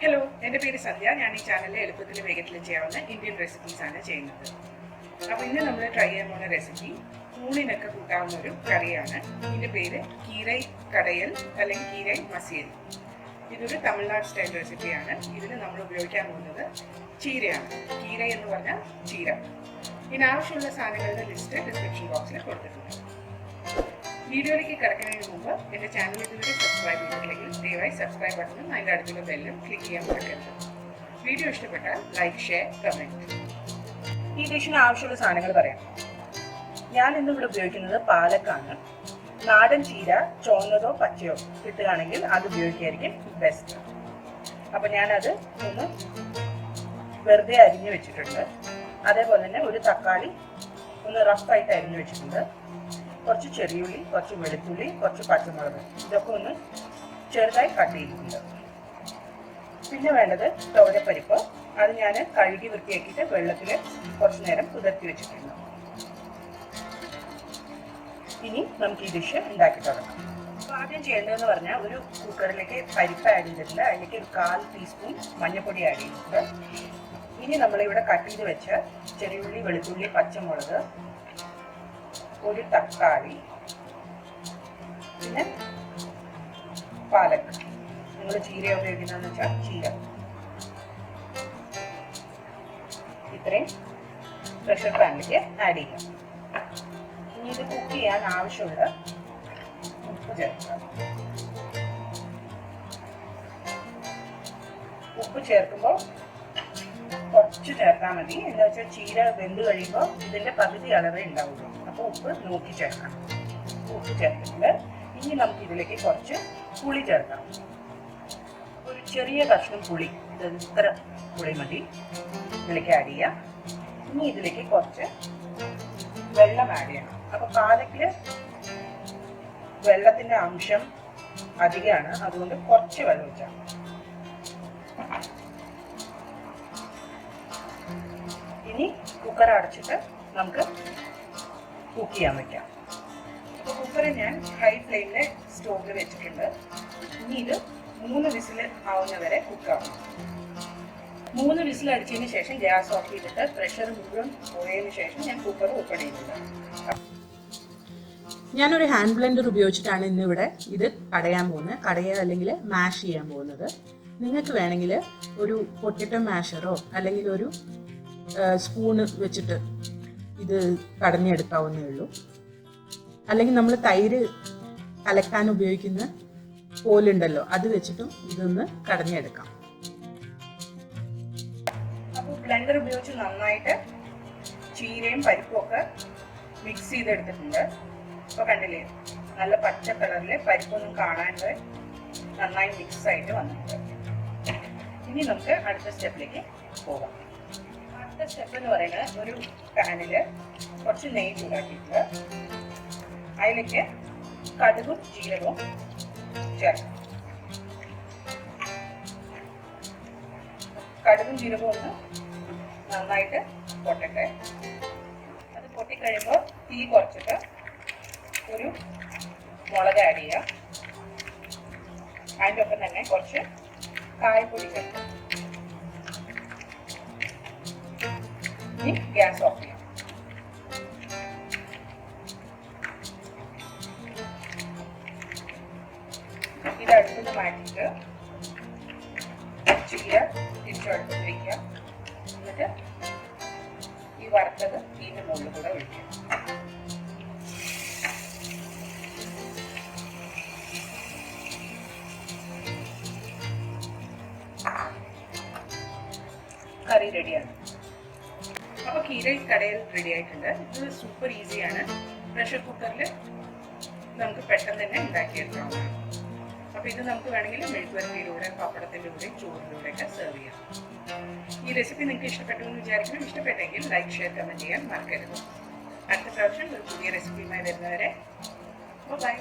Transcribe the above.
Hello, എൻ്റെ പേര് സന്ധ്യ. ഞാൻ ഈ ചാനലിൽ എളുപ്പത്തിൽ വേഗത്തിൽ ചെയ്യാവുന്ന ഇന്ത്യൻ റെസിപ്പീസാണ് ചെയ്യുന്നത്. അപ്പോൾ ഇന്ന് നമ്മൾ ട്രൈ ചെയ്യാൻ പോകുന്ന റെസിപ്പി ഊണിനൊക്കെ കൂട്ടാവുന്ന ഒരു കറിയാണ്. ഇതിൻ്റെ പേര് കീരൈ കടയൽ അല്ലെങ്കിൽ കീരൈ മസിയൽ. ഇതൊരു തമിഴ്നാട് സ്റ്റൈൽ റെസിപ്പിയാണ്. ഇതിൽ നമ്മൾ ഉപയോഗിക്കാൻ പോകുന്നത് ചീരയാണ്. കീര എന്ന് പറഞ്ഞാൽ ചീര. ഇതിനാവശ്യമുള്ള സാധനങ്ങളുടെ ലിസ്റ്റ് ഡിസ്ക്രിപ്ഷൻ ബോക്സിൽ കൊടുത്തിട്ടുണ്ട്. വീഡിയോയിലേക്ക് കിടക്കുന്നതിന് മുമ്പ് എൻ്റെ ചാനൽ ഇതുവരെ സബ്സ്ക്രൈബ് ചെയ്തിട്ടില്ലെങ്കിൽ ദയവായി സബ്സ്ക്രൈബ് ബട്ടണും അതിൻ്റെ അടുത്തുള്ള ബെല്ലും ക്ലിക്ക് ചെയ്യാൻ മറക്കരുത്. വീഡിയോ ഇഷ്ടപ്പെട്ടാൽ ലൈക്ക്, ഷെയർ, കമൻറ്റ്. ഈ ഡിഷിന് ആവശ്യമുള്ള സാധനങ്ങൾ പറയാം. ഞാൻ ഇന്നിവിടെ ഉപയോഗിക്കുന്നത് പാലക്കാണ്. നാടൻ ചീര ചുവന്നതോ പച്ചയോ കിട്ടുകയാണെങ്കിൽ അത് ഉപയോഗിക്കുകയായിരിക്കും ബെസ്റ്റ്. അപ്പോൾ ഞാനത് ഒന്ന് വെറുതെ അരിഞ്ഞു വെച്ചിട്ടുണ്ട്. അതേപോലെ തന്നെ ഒരു തക്കാളി ഒന്ന് റഫായിട്ട് അരിഞ്ഞു വെച്ചിട്ടുണ്ട്. കുറച്ച് ചെറിയുള്ളി, കുറച്ച് വെളുത്തുള്ളി, കുറച്ച് പച്ചമുളക്, ഇതൊക്കെ ഒന്ന് ചെറുതായി കട്ട് ചെയ്തിട്ടുണ്ട്. പിന്നെ വേണ്ടത് തോരപ്പരിപ്പ്. അത് ഞാൻ കഴുകി വൃത്തിയാക്കിയിട്ട് വെള്ളത്തിൽ കുറച്ച് നേരം കുതിർത്തി വെച്ചിട്ടുണ്ട്. ഇനി നമുക്ക് ഈ ഡിഷ് ഉണ്ടാക്കി തുടങ്ങാം. അപ്പോൾ ആദ്യം ചെയ്യേണ്ടതെന്ന് പറഞ്ഞാൽ ഒരു കുക്കറിലേക്ക് പരിപ്പ് ആഡ് ചെയ്തിട്ടുണ്ട്. അതിലേക്ക് ഒരു 1/4 ടീസ്പൂൺ മഞ്ഞൾപ്പൊടി ആഡ് ചെയ്തിട്ടുണ്ട്. ഇനി നമ്മളിവിടെ കട്ട് ചെയ്ത് വെച്ച ചെറിയുള്ളി, വെളുത്തുള്ളി, പച്ചമുളക്, ഒരു തക്കാളി, പിന്നെ പാലക്ക്. നിങ്ങൾ ചീര ഉപയോഗിക്കുന്നതെന്ന് വെച്ചാൽ ചീര. ഇത്രയും പ്രഷർ പാനിലേക്ക് ആഡ് ചെയ്യാം. ഇനി ഇത് കുക്ക് ചെയ്യാൻ ആവശ്യമുള്ള ഉപ്പ് ചേർക്കാം. ഉപ്പ് ചേർക്കുമ്പോൾ കുറച്ച് ചേർത്താൽ മതി. എന്താ വെച്ചാൽ ചീര വെന്ത് കഴിയുമ്പോൾ ഇതിൻ്റെ പകുതി അളവേ ഉണ്ടാവുള്ളൂ. അപ്പോൾ ഉപ്പ് നോക്കി ചേർക്കാം. ഉപ്പ് ചേർത്തിട്ടുണ്ട്. ഇനി നമുക്ക് ഇതിലേക്ക് കുറച്ച് പുളി ചേർക്കാം. ഒരു ചെറിയ കഷ്ണം പുളി, ഇത്ര പുളി മതി, ഇതിലേക്ക് ആഡ് ചെയ്യാം. ഇനി ഇതിലേക്ക് കുറച്ച് വെള്ളം ആഡ് ചെയ്യണം. അപ്പോൾ പാലക്കിൽ വെള്ളത്തിൻ്റെ അംശം അധികമാണ്, അതുകൊണ്ട് കുറച്ച് വെള്ളം ഒഴിച്ചാൽ. ഇനി കുക്കർ അടച്ചിട്ട് നമുക്ക് കുക്ക് ചെയ്യാൻ വയ്ക്കാം. അപ്പോൾ കുക്കറ് ഞാൻ ഹൈ ഫ്ലെയിമിൽ സ്റ്റോവിൽ വെച്ചിട്ടുണ്ട്. ഇനി ഇത് 3 വിസിൽ ആവുന്നവരെ കുക്കാവും. 3 വിസിൽ അടിച്ചതിന് ശേഷം ഗ്യാസ് ഓഫ് ചെയ്തിട്ട് പ്രഷർ മുഴുവൻ പോയതിന് ശേഷം ഞാൻ കുക്കർ ഓപ്പൺ ചെയ്തിട്ടുണ്ട്. ഞാനൊരു ഹാൻഡ് ബ്ലെൻഡർ ഉപയോഗിച്ചിട്ടാണ് ഇന്നിവിടെ ഇത് കടയാൻ പോകുന്നത്, അല്ലെങ്കിൽ മാഷ് ചെയ്യാൻ പോകുന്നത്. നിങ്ങൾക്ക് വേണമെങ്കിൽ ഒരു പൊട്ടറ്റോ മാഷറോ അല്ലെങ്കിൽ ഒരു സ്പൂണ് വെച്ചിട്ട് ഇത് കടഞ്ഞെടുക്കാവുന്നേ ഉള്ളൂ. അല്ലെങ്കിൽ നമ്മൾ തൈര് കലക്കാൻ ഉപയോഗിക്കുന്ന കോലുണ്ടല്ലോ, അത് വെച്ചിട്ടും ഇതൊന്ന് കടഞ്ഞെടുക്കാം. അപ്പോൾ ബ്ലെൻഡർ ഉപയോഗിച്ച് നന്നായിട്ട് ചീരയും പരിപ്പും ഒക്കെ മിക്സ് ചെയ്തെടുത്തിട്ടുണ്ട്. ഇപ്പോൾ കണ്ടില്ലേ, നല്ല പച്ച കളറിൽ പരിപ്പൊന്നും കാണാണ്ട് നന്നായി മിക്സ് ആയിട്ട് വന്നിട്ടുണ്ട്. ഇനി നമുക്ക് അടുത്ത സ്റ്റെപ്പിലേക്ക് പോകാം. അടുത്ത സ്റ്റെപ്പ് എന്ന് പറയുന്നത് ഒരു പാനിൽ കുറച്ച് നെയ്യ് ചൂടാക്കിയിട്ട് അതിലേക്ക് കടുകും ജീരകവും ചേർക്കാം. കടുകും ജീരകവും ഒന്ന് നന്നായിട്ട് പൊട്ടട്ടെ. അത് പൊട്ടിക്കഴിയുമ്പോൾ തീ കുറച്ചിട്ട് ഒരു മുളക് ആഡ് ചെയ്യാം. അതിൻ്റെ ഒപ്പം തന്നെ കുറച്ച് കായപ്പൊടി ചേർക്കാം. ഇനി ഗ്യാസ് ഓഫ് ചെയ്യാം. ഇത് അടുത്തുനിന്ന് മാറ്റിയിട്ട് ചീര തിരിച്ചടുത്ത് വയ്ക്കാം. എന്നിട്ട് ഈ വറുത്തത് ഇതിൻ്റെ മുകളിൽ കൂടെ ഒഴിക്കാം. കറി റെഡിയാണ്. അപ്പോൾ കീര കടയിൽ റെഡി ആയിട്ടുണ്ട്. ഇത് സൂപ്പർ ഈസിയാണ്. പ്രഷർ കുക്കറിൽ നമുക്ക് പെട്ടെന്ന് തന്നെ ഉണ്ടാക്കിയെടുക്കാവുന്നതാണ്. അപ്പോൾ ഇത് നമുക്ക് വേണമെങ്കിൽ മെഴുക്കുവരട്ടിയിലൂടെ, പപ്പടത്തിലൂടെ, ചോറിലൂടെയൊക്കെ സെർവ് ചെയ്യാം. ഈ റെസിപ്പി നിങ്ങൾക്ക് ഇഷ്ടപ്പെട്ടു എന്ന് വിചാരിക്കണം. ഇഷ്ടപ്പെട്ടെങ്കിൽ ലൈക്ക്, ഷെയർ, കമൻറ്റ് ചെയ്യാൻ മറക്കരുത്. അടുത്ത പ്രാവശ്യം ഒരു പുതിയ റെസിപ്പിയുമായി വരുന്നവരെ ബൈ.